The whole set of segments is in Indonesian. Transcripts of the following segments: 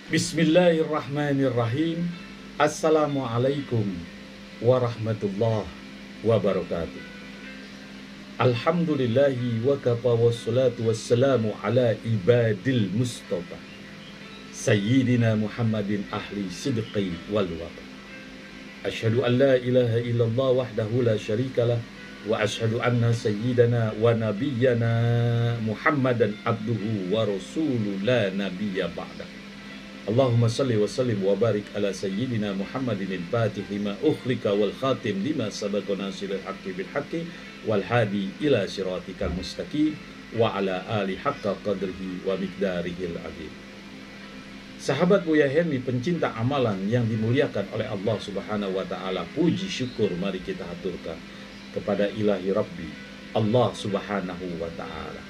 Bismillahirrahmanirrahim. Assalamualaikum warahmatullahi wabarakatuh. Alhamdulillahi wa kafa wassalatu wassalamu ala ibadil mustafa Sayyidina Muhammadin ahli sidqi wal wafa. Asyhadu an la ilaha illallah wahdahu la syarikalah wa asyhadu anna sayyidana wa nabiyyana Muhammadan abduhu wa rasuluhu la nabiyya ba'dah. Allahumma salli wa sallim wa barik ala sayyidina Muhammadin al-fatih lima ukhlika wal khatim lima sabaqa nasiril haqqi bil haqqi wal hadi ila siratikal mustaqim wa ala ali haqqa qadrihi wa miqdarihil azim. Sahabat Buya Helmi, pencinta amalan yang dimuliakan oleh Allah Subhanahu wa taala, puji syukur mari kita haturkan kepada Ilahi Rabbi Allah Subhanahu wa taala,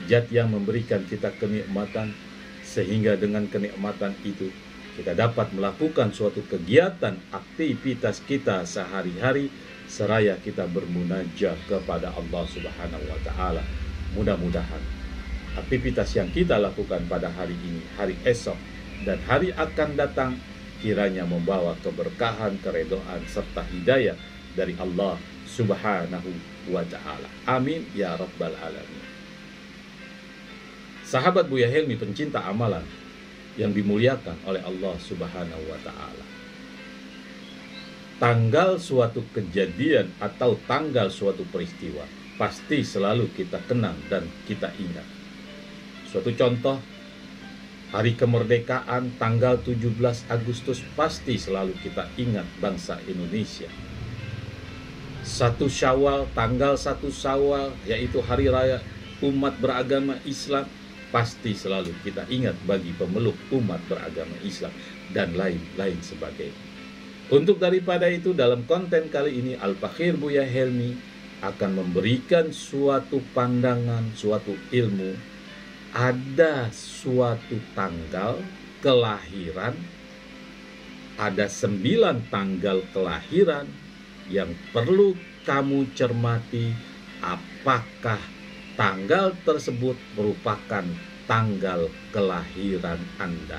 Zat yang memberikan kita kenikmatan, sehingga dengan kenikmatan itu kita dapat melakukan suatu kegiatan aktivitas kita sehari-hari seraya kita bermunajat kepada Allah Subhanahu wa taala. Mudah-mudahan aktivitas yang kita lakukan pada hari ini, hari esok, dan hari akan datang kiranya membawa keberkahan, keredoan, serta hidayah dari Allah Subhanahu wa ta'ala. Amin ya rabbal alamin. Sahabat Buya Helmi, pencinta amalan yang dimuliakan oleh Allah Subhanahu wa ta'ala, tanggal suatu kejadian atau tanggal suatu peristiwa pasti selalu kita kenang dan kita ingat. Suatu contoh, hari kemerdekaan tanggal 17 Agustus pasti selalu kita ingat bangsa Indonesia. 1 Syawal, tanggal 1 Syawal, yaitu hari raya umat beragama Islam, pasti selalu kita ingat bagi pemeluk umat beragama Islam dan lain-lain sebagainya. Untuk daripada itu, dalam konten kali ini Al-Fakhir Buya Helmi akan memberikan suatu pandangan, suatu ilmu. Ada suatu tanggal kelahiran, ada 9 tanggal kelahiran yang perlu kamu cermati. Apakah tanggal tersebut merupakan tanggal kelahiran Anda?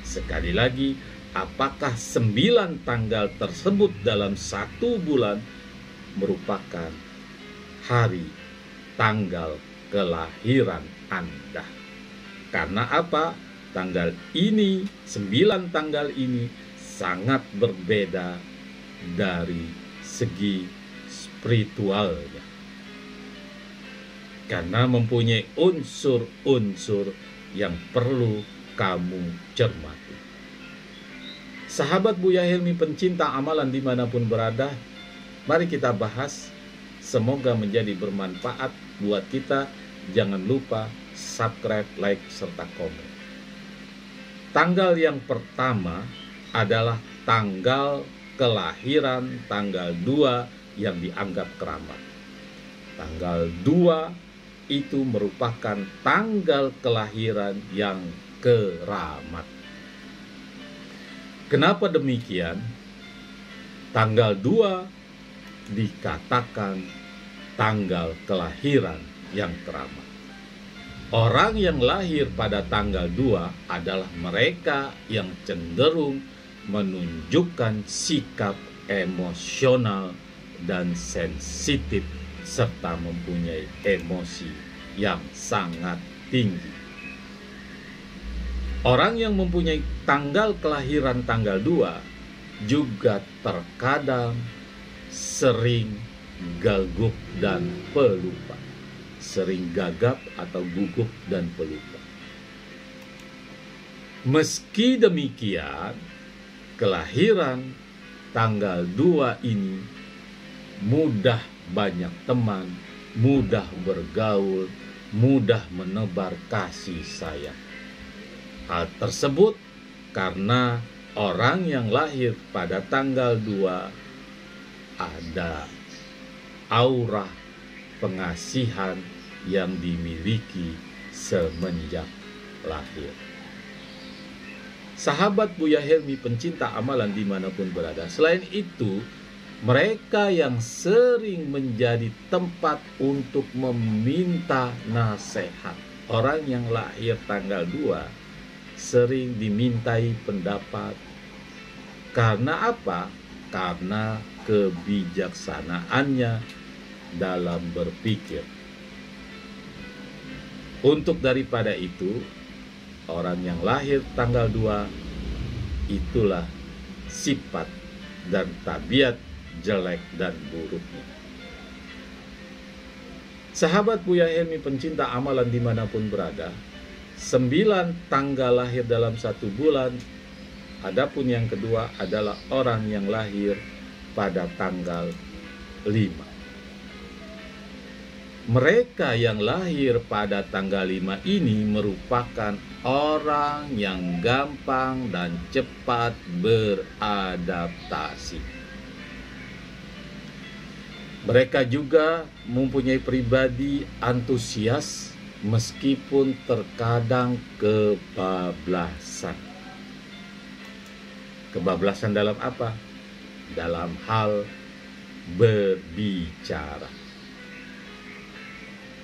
Sekali lagi, apakah 9 tanggal tersebut dalam 1 bulan merupakan hari tanggal kelahiran Anda? Karena apa? Tanggal ini, 9 tanggal ini sangat berbeda dari segi spiritualnya, karena mempunyai unsur-unsur yang perlu kamu cermati. Sahabat Buya Helmi, pencinta amalan dimanapun berada, mari kita bahas. Semoga menjadi bermanfaat buat kita. Jangan lupa subscribe, like, serta komen. Tanggal yang pertama adalah tanggal kelahiran tanggal 2 yang dianggap keramat. Tanggal 2 itu merupakan tanggal kelahiran yang keramat. Kenapa demikian? Tanggal 2 dikatakan tanggal kelahiran yang keramat. Orang yang lahir pada tanggal 2 adalah mereka yang cenderung menunjukkan sikap emosional dan sensitif serta mempunyai emosi yang sangat tinggi. Orang yang mempunyai tanggal kelahiran tanggal 2 juga terkadang sering gugup dan pelupa. Sering gagap atau gugup dan pelupa. Meski demikian, kelahiran tanggal 2 ini mudah banyak teman, mudah bergaul, mudah menebar kasih sayang. Hal tersebut karena orang yang lahir pada tanggal 2 ada aura pengasihan yang dimiliki semenjak lahir. Sahabat Buya Helmi, pencinta amalan dimanapun berada, selain itu, mereka yang sering menjadi tempat untuk meminta nasihat. Orang yang lahir tanggal 2 sering dimintai pendapat. Karena apa? Karena kebijaksanaannya dalam berpikir. Untuk daripada itu, orang yang lahir tanggal 2 itulah sifat dan tabiat jelek dan buruknya. Sahabat Buya Helmi pencinta amalan dimanapun berada, 9 tanggal lahir dalam 1 bulan. Adapun yang kedua adalah orang yang lahir pada tanggal 5. Mereka yang lahir pada tanggal 5 ini merupakan orang yang gampang dan cepat beradaptasi. Mereka juga mempunyai pribadi antusias meskipun terkadang kebablasan. Kebablasan dalam apa? Dalam hal berbicara.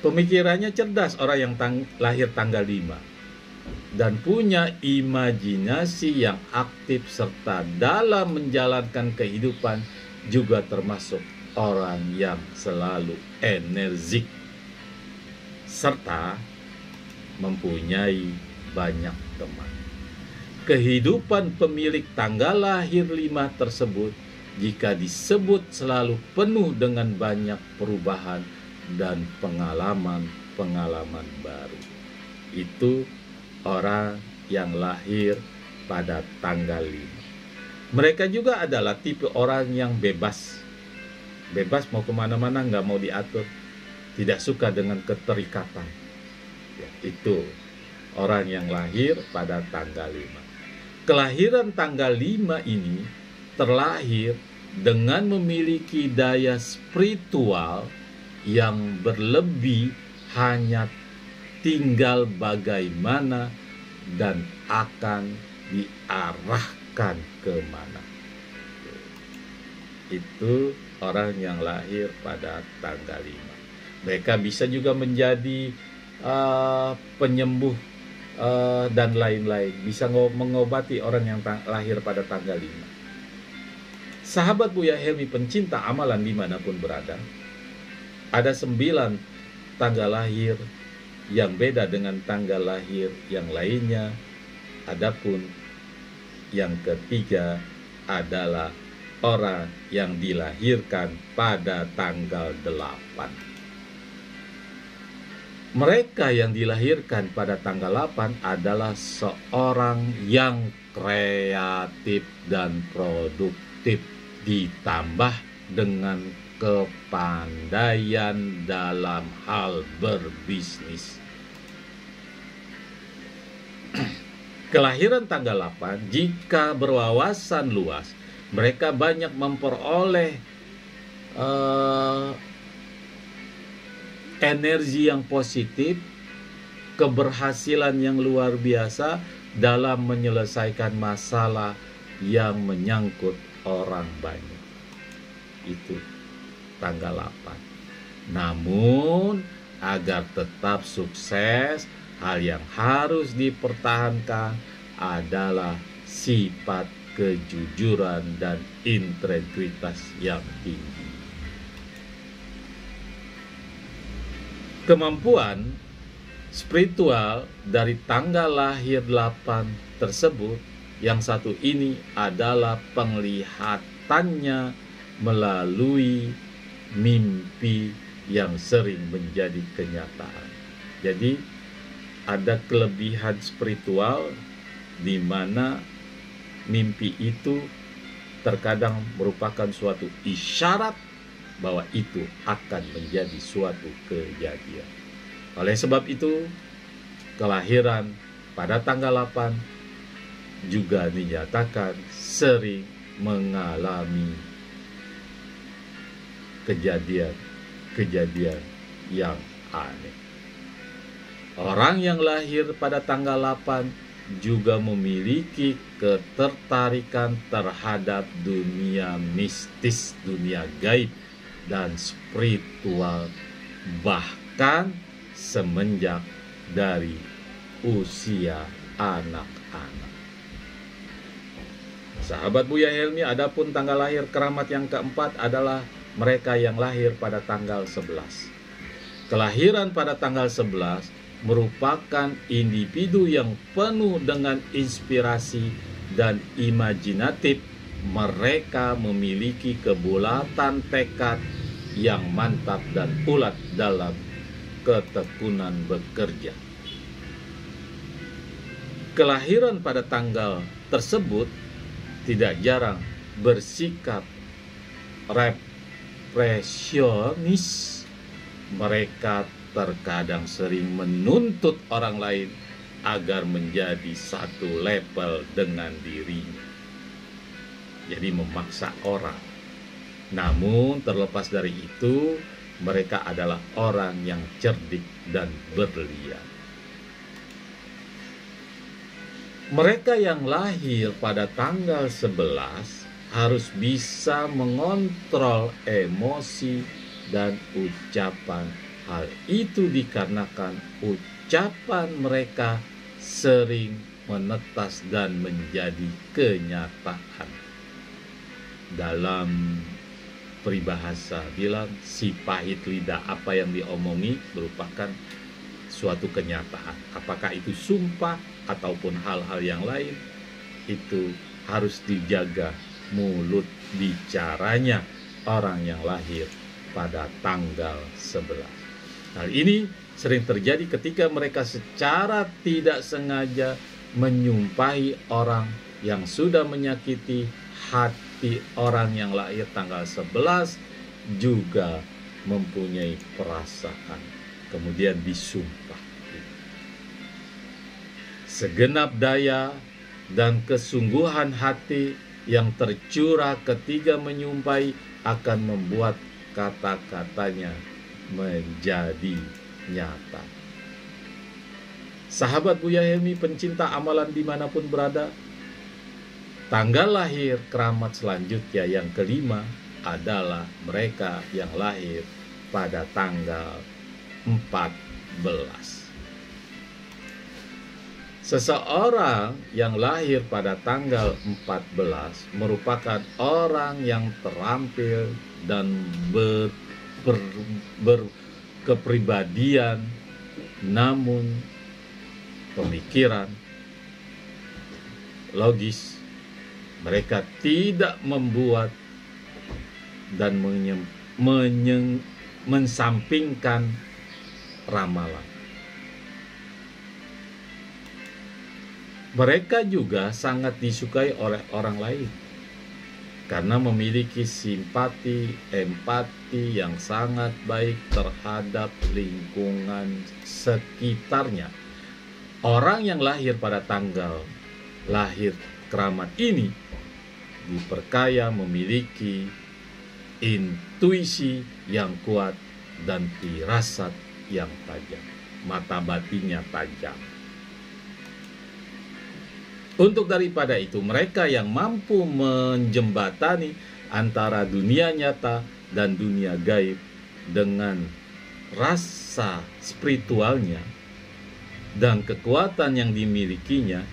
Pemikirannya cerdas orang yang lahir tanggal 5 dan punya imajinasi yang aktif serta dalam menjalankan kehidupan juga termasuk orang yang selalu energik serta mempunyai banyak teman. Kehidupan pemilik tanggal lahir 5 tersebut jika disebut selalu penuh dengan banyak perubahan dan pengalaman-pengalaman baru. Itu orang yang lahir pada tanggal 5. Mereka juga adalah tipe orang yang bebas. Bebas mau kemana-mana, nggak mau diatur. Tidak suka dengan keterikatan. Ya, itu orang yang lahir pada tanggal 5. Kelahiran tanggal 5 ini terlahir dengan memiliki daya spiritual yang berlebih, hanya tinggal bagaimana dan akan diarahkan kemana. Itu orang yang lahir pada tanggal 5. Mereka bisa juga menjadi penyembuh dan lain-lain. Bisa mengobati orang yang lahir pada tanggal 5. Sahabat Buya Helmi pencinta amalan dimanapun berada, ada 9 tanggal lahir yang beda dengan tanggal lahir yang lainnya. Adapun yang ketiga adalah orang yang dilahirkan pada tanggal 8. Mereka yang dilahirkan pada tanggal 8 adalah seorang yang kreatif dan produktif, ditambah dengan kepandaian dalam hal berbisnis. Kelahiran tanggal 8 jika berwawasan luas, mereka banyak memperoleh energi yang positif, keberhasilan yang luar biasa dalam menyelesaikan masalah yang menyangkut orang banyak. Itu tanggal 8. Namun agar tetap sukses, hal yang harus dipertahankan adalah sifat kejujuran dan integritas yang tinggi. Kemampuan spiritual dari tanggal lahir 8 tersebut, yang satu ini adalah penglihatannya melalui mimpi yang sering menjadi kenyataan. Jadi ada kelebihan spiritual di mana mimpi itu terkadang merupakan suatu isyarat bahwa itu akan menjadi suatu kejadian. Oleh sebab itu, kelahiran pada tanggal 8 juga dinyatakan sering mengalami kejadian-kejadian yang aneh. Orang yang lahir pada tanggal 8 juga memiliki ketertarikan terhadap dunia mistis, dunia gaib, dan spiritual, bahkan semenjak dari usia anak-anak. anak. Sahabat Buya Helmi, adapun tanggal lahir keramat yang keempat adalah mereka yang lahir pada tanggal 11. Kelahiran pada tanggal 11 merupakan individu yang penuh dengan inspirasi dan imajinatif. Mereka memiliki kebulatan tekad yang mantap dan ulet dalam ketekunan bekerja. Kelahiran pada tanggal tersebut tidak jarang bersikap represionis. Mereka terkadang sering menuntut orang lain agar menjadi satu level dengan dirinya. Jadi memaksa orang. Namun terlepas dari itu, mereka adalah orang yang cerdik dan berlian. Mereka yang lahir pada tanggal 11 harus bisa mengontrol emosi dan ucapan. Hal itu dikarenakan ucapan mereka sering menetas dan menjadi kenyataan. Dalam peribahasa bilang, si pahit lidah, apa yang diomongi merupakan suatu kenyataan. Apakah itu sumpah ataupun hal-hal yang lain, itu harus dijaga mulut bicaranya orang yang lahir pada tanggal 11. Hal ini sering terjadi ketika mereka secara tidak sengaja menyumpahi orang yang sudah menyakiti hati. Orang yang lahir tanggal 11 juga mempunyai perasaan, kemudian disumpah. Segenap daya dan kesungguhan hati yang tercurah ketika menyumpahi akan membuat kata-katanya menjadi nyata. Sahabat Buya Helmi, pencinta amalan dimanapun berada, tanggal lahir keramat selanjutnya yang kelima adalah mereka yang lahir pada tanggal 14. Seseorang yang lahir pada tanggal 14 merupakan orang yang terampil dan berkepribadian, namun pemikiran logis. Mereka tidak membuat dan mensampingkan ramalan. Mereka juga sangat disukai oleh orang lain karena memiliki simpati, empati yang sangat baik terhadap lingkungan sekitarnya. Orang yang lahir pada tanggal lahir keramat ini diperkaya memiliki intuisi yang kuat dan firasat yang tajam, mata batinnya tajam. Untuk daripada itu, mereka yang mampu menjembatani antara dunia nyata dan dunia gaib dengan rasa spiritualnya dan kekuatan yang dimilikinya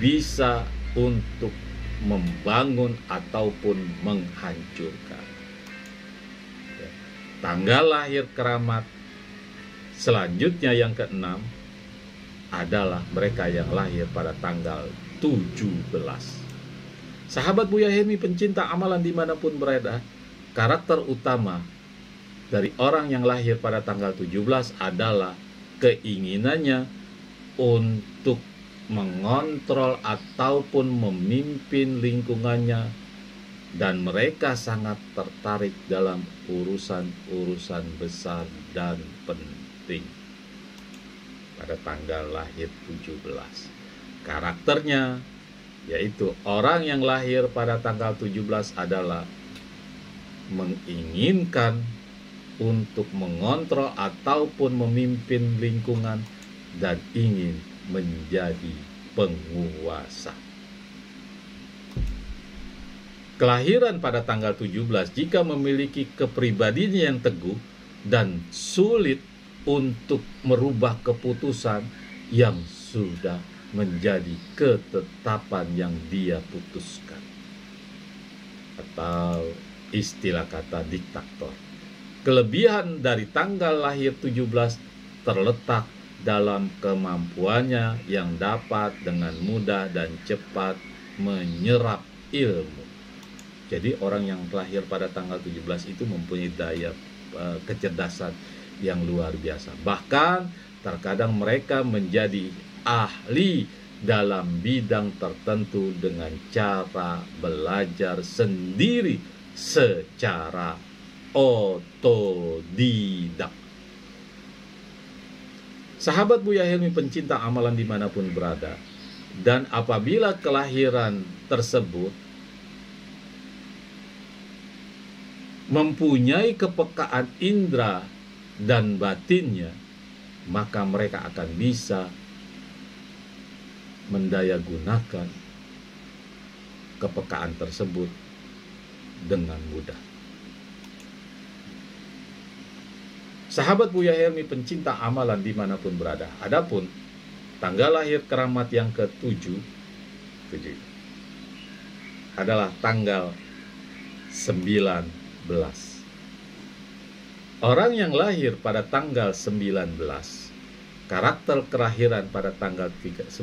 bisa untuk membangun ataupun menghancurkan. Tanggal lahir keramat selanjutnya yang keenam adalah mereka yang lahir pada tanggal 17. Sahabat Buya Helmi, pencinta amalan dimanapun berada, karakter utama dari orang yang lahir pada tanggal 17 adalah keinginannya untuk mengontrol ataupun memimpin lingkungannya, dan mereka sangat tertarik dalam urusan-urusan besar dan penting pada tanggal lahir 17. Karakternya, yaitu orang yang lahir pada tanggal 17 adalah menginginkan untuk mengontrol ataupun memimpin lingkungan dan ingin menjadi penguasa. Kelahiran pada tanggal 17 jika memiliki kepribadian yang teguh dan sulit untuk merubah keputusan yang sudah menjadi ketetapan yang dia putuskan. Atau istilah kata diktator. Kelebihan dari tanggal lahir 17 terletak dalam kemampuannya yang dapat dengan mudah dan cepat menyerap ilmu. Jadi orang yang lahir pada tanggal 17 itu mempunyai daya kecerdasan yang luar biasa. Bahkan terkadang mereka menjadi ahli dalam bidang tertentu dengan cara belajar sendiri secara otodidak. Sahabat Buya Helmi pencinta amalan dimanapun berada, dan apabila kelahiran tersebut mempunyai kepekaan indera dan batinnya, maka mereka akan bisa mendayagunakan kepekaan tersebut dengan mudah. Sahabat Buya Helmi pencinta amalan dimanapun berada, adapun tanggal lahir keramat yang ke-7 adalah tanggal 19. Orang yang lahir pada tanggal 19, karakter kelahiran pada tanggal 19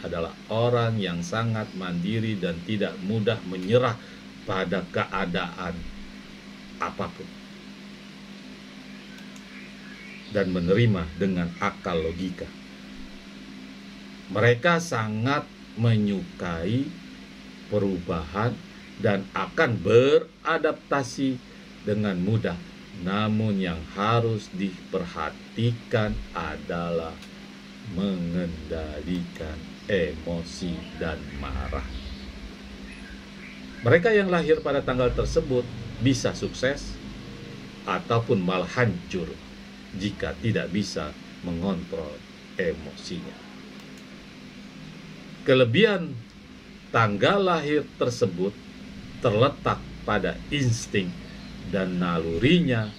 adalah orang yang sangat mandiri dan tidak mudah menyerah pada keadaan apapun, dan menerima dengan akal logika. Mereka sangat menyukai perubahan dan akan beradaptasi dengan mudah. Namun yang harus diperhatikan adalah mengendalikan emosi dan marah. Mereka yang lahir pada tanggal tersebut bisa sukses ataupun malah hancur jika tidak bisa mengontrol emosinya. Kelebihan tanggal lahir tersebut terletak pada insting dan nalurinya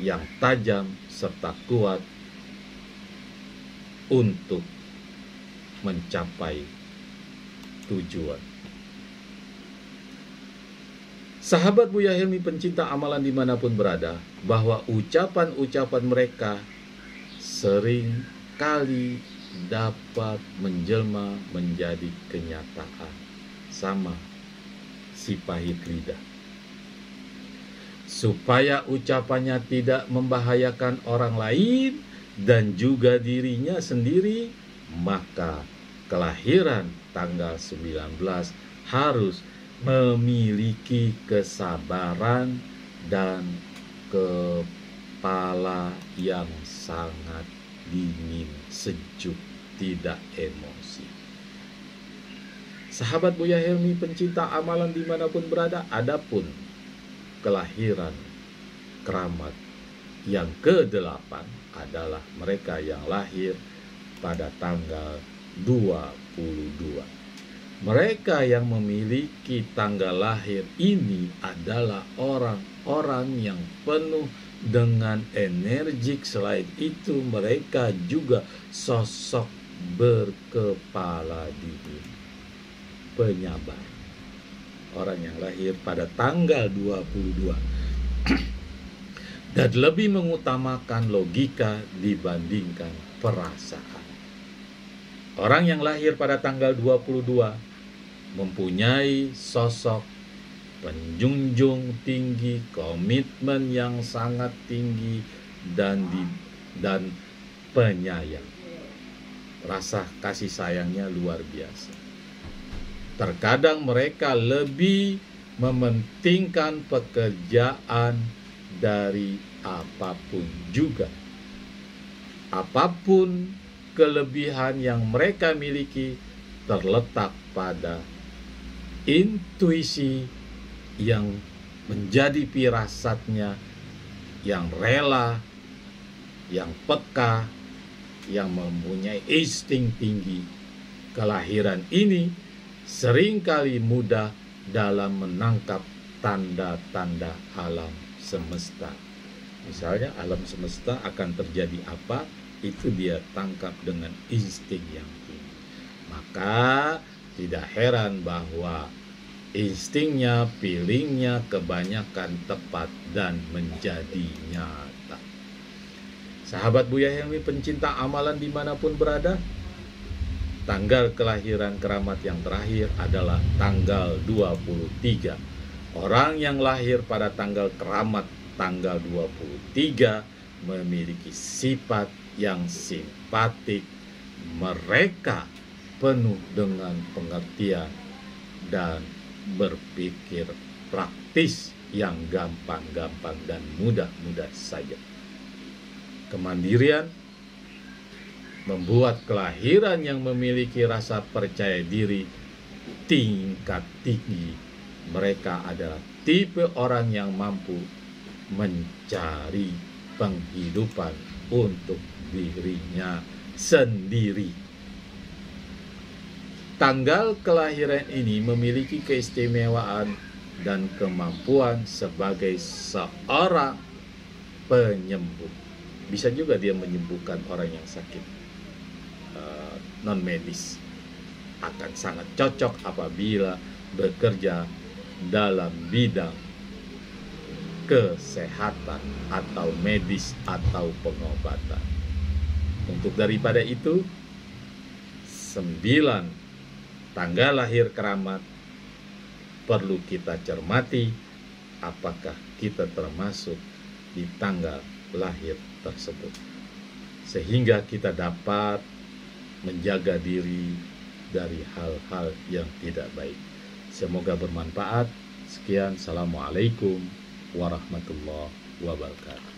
yang tajam serta kuat untuk mencapai tujuan. Sahabat Buya Helmi pencinta amalan dimanapun berada, bahwa ucapan-ucapan mereka sering kali dapat menjelma menjadi kenyataan, sama si pahit lidah. Supaya ucapannya tidak membahayakan orang lain dan juga dirinya sendiri, maka kelahiran tanggal 19 harus memiliki kesabaran dan kepala yang sangat dingin, sejuk, tidak emosi. Sahabat Buya Helmi pencinta amalan dimanapun berada, adapun kelahiran keramat yang ke-8 adalah mereka yang lahir pada tanggal 22. Mereka yang memiliki tanggal lahir ini adalah orang-orang yang penuh dengan energik. Selain itu mereka juga sosok berkepala dingin, penyabar. Orang yang lahir pada tanggal 22 dan lebih mengutamakan logika dibandingkan perasaan. Orang yang lahir pada tanggal 22 mempunyai sosok penjunjung tinggi, komitmen yang sangat tinggi, dan penyayang. Rasa kasih sayangnya luar biasa. Terkadang mereka lebih mementingkan pekerjaan dari apapun juga. Apapun kelebihan yang mereka miliki terletak pada intuisi yang menjadi firasatnya, yang rela, yang peka, yang mempunyai insting tinggi. Kelahiran ini seringkali mudah dalam menangkap tanda-tanda alam semesta. Misalnya alam semesta akan terjadi apa, itu dia tangkap dengan insting yang tinggi. Maka tidak heran bahwa instingnya, feelingnya kebanyakan tepat dan menjadi nyata. Sahabat Buya Helmi pencinta amalan dimanapun berada, tanggal kelahiran keramat yang terakhir adalah tanggal 23. Orang yang lahir pada tanggal keramat tanggal 23 memiliki sifat yang simpatik. Mereka penuh dengan pengertian dan berpikir praktis yang gampang-gampang dan mudah-mudah saja. Kemandirian membuat kelahiran yang memiliki rasa percaya diri tingkat tinggi. Mereka adalah tipe orang yang mampu mencari penghidupan untuk dirinya sendiri. Tanggal kelahiran ini memiliki keistimewaan dan kemampuan sebagai seorang penyembuh. Bisa juga dia menyembuhkan orang yang sakit non medis. Akan sangat cocok apabila bekerja dalam bidang kesehatan atau medis atau pengobatan. Untuk daripada itu, 9 tanggal lahir keramat perlu kita cermati apakah kita termasuk di tanggal lahir tersebut, sehingga kita dapat menjaga diri dari hal-hal yang tidak baik. Semoga bermanfaat. Sekian, assalamualaikum warahmatullahi wabarakatuh.